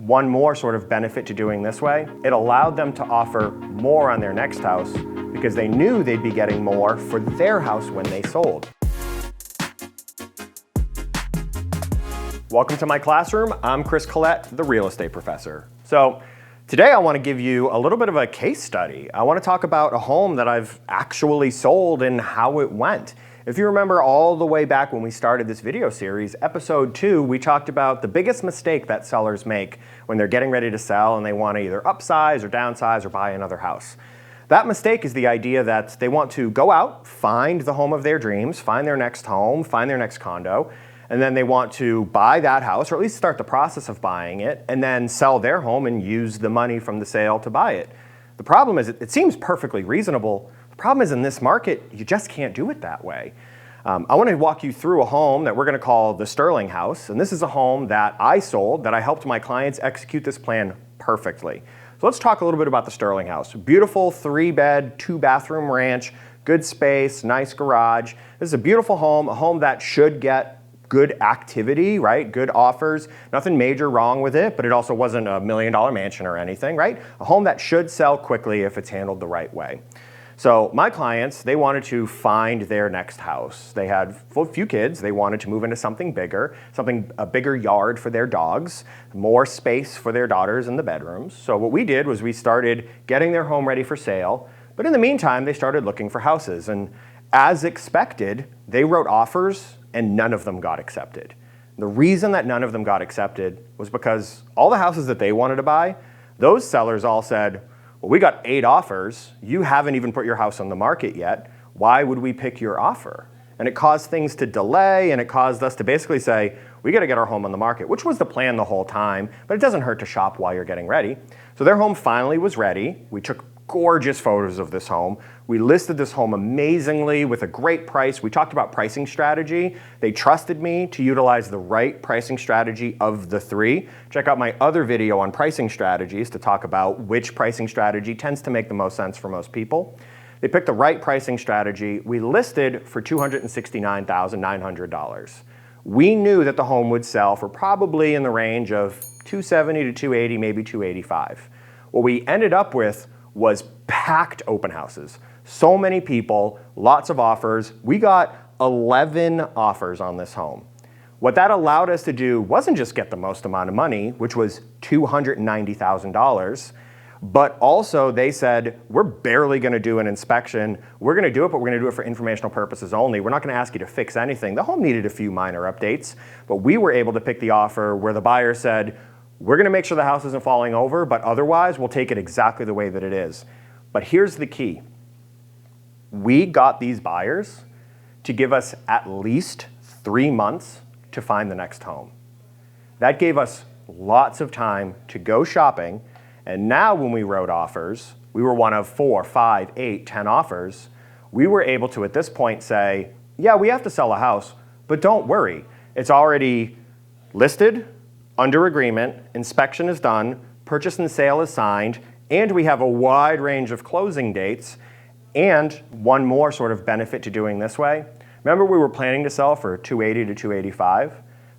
One more sort of benefit to doing this way, it allowed them to offer more on their next house because they knew they'd be getting more for their house when they sold. Welcome to my classroom. I'm Chris Collette, the real estate professor. So today I want to give you a little bit of a case study. I want to talk about a home that I've actually sold and how it went. If you remember all the way back when we started this video series, episode 2, we talked about the biggest mistake that sellers make when they're getting ready to sell and they want to either upsize or downsize or buy another house. That mistake is the idea that they want to go out, find the home of their dreams, find their next home, find their next condo, and then they want to buy that house, or at least start the process of buying it, and then sell their home and use the money from the sale to buy it. The problem is, it seems perfectly reasonable. The problem is in this market, you just can't do it that way. I want to walk you through a home that we're going to call the Sterling House, and this is a home that I sold, that I helped my clients execute this plan perfectly. So let's talk a little bit about the Sterling House. Beautiful 3-bed, 2-bathroom ranch, good space, nice garage. This is a beautiful home, a home that should get good activity, right? Good offers, nothing major wrong with it, but it also wasn't a $1 million mansion or anything, right? A home that should sell quickly if it's handled the right way. So my clients, they wanted to find their next house. They had a few kids. They wanted to move into something bigger, a bigger yard for their dogs, more space for their daughters in the bedrooms. So what we did was we started getting their home ready for sale. But in the meantime, they started looking for houses. And as expected, they wrote offers and none of them got accepted. The reason that none of them got accepted was because all the houses that they wanted to buy, those sellers all said, well, we got 8 offers. You haven't even put your house on the market yet. Why would we pick your offer? And it caused things to delay, and it caused us to basically say, we got to get our home on the market, which was the plan the whole time, but it doesn't hurt to shop while you're getting ready. So their home finally was ready. We took gorgeous photos of this home. We listed this home amazingly with a great price. We talked about pricing strategy. They trusted me to utilize the right pricing strategy of the 3. Check out my other video on pricing strategies to talk about which pricing strategy tends to make the most sense for most people. They picked the right pricing strategy. We listed for $269,900. We knew that the home would sell for probably in the range of $270 to $280, maybe $285. What we ended up with was packed open houses. So many people, lots of offers. We got 11 offers on this home. What that allowed us to do wasn't just get the most amount of money, which was $290,000, but also they said, we're barely gonna do an inspection. We're gonna do it, but we're gonna do it for informational purposes only. We're not gonna ask you to fix anything. The home needed a few minor updates, but we were able to pick the offer where the buyer said, we're going to make sure the house isn't falling over, but otherwise we'll take it exactly the way that it is. But here's the key. We got these buyers to give us at least 3 months to find the next home. That gave us lots of time to go shopping, and now when we wrote offers, we were one of 4, 5, 8, 10 offers. We were able to at this point say, yeah, we have to sell a house, but don't worry. It's already listed, under agreement, inspection is done, purchase and sale is signed, and we have a wide range of closing dates. And one more sort of benefit to doing this way. Remember we were planning to sell for $280 to $285?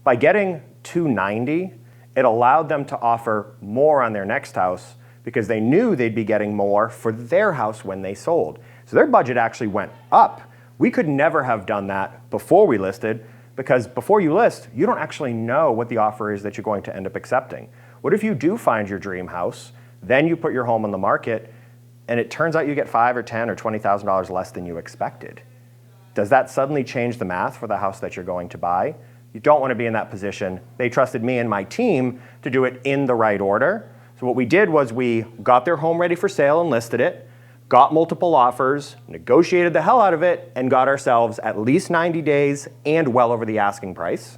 By getting $290, it allowed them to offer more on their next house because they knew they'd be getting more for their house when they sold. So their budget actually went up. We could never have done that before we listed, because before you list, you don't actually know what the offer is that you're going to end up accepting. What if you do find your dream house, then you put your home on the market, and it turns out you get $5,000 or $10,000 or $20,000 less than you expected? Does that suddenly change the math for the house that you're going to buy? You don't want to be in that position. They trusted me and my team to do it in the right order. So what we did was we got their home ready for sale and listed it, got multiple offers, negotiated the hell out of it, and got ourselves at least 90 days and well over the asking price.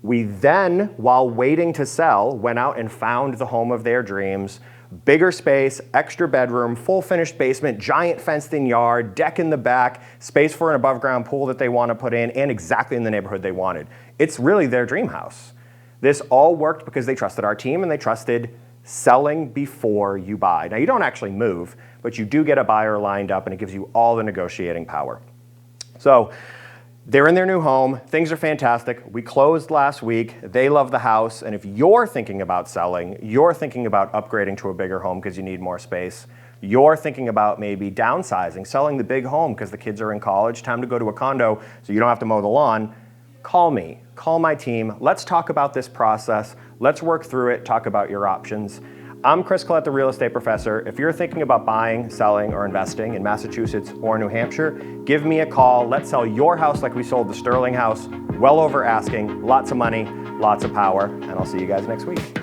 We then, while waiting to sell, went out and found the home of their dreams, bigger space, extra bedroom, full finished basement, giant fenced-in yard, deck in the back, space for an above-ground pool that they want to put in, and exactly in the neighborhood they wanted. It's really their dream house. This all worked because they trusted our team and they trusted selling before you buy. Now, you don't actually move, but you do get a buyer lined up and it gives you all the negotiating power. So They're in their new home, things are fantastic. We closed last week, they love the house, and if you're thinking about selling, you're thinking about upgrading to a bigger home because you need more space, you're thinking about maybe downsizing, selling the big home because the kids are in college, time to go to a condo so you don't have to mow the lawn, call me, call my team, let's talk about this process, let's work through it, talk about your options. I'm Chris Collette, the real estate professor. If you're thinking about buying, selling, or investing in Massachusetts or New Hampshire, give me a call. Let's sell your house like we sold the Sterling house, well over asking, lots of money, lots of power, and I'll see you guys next week.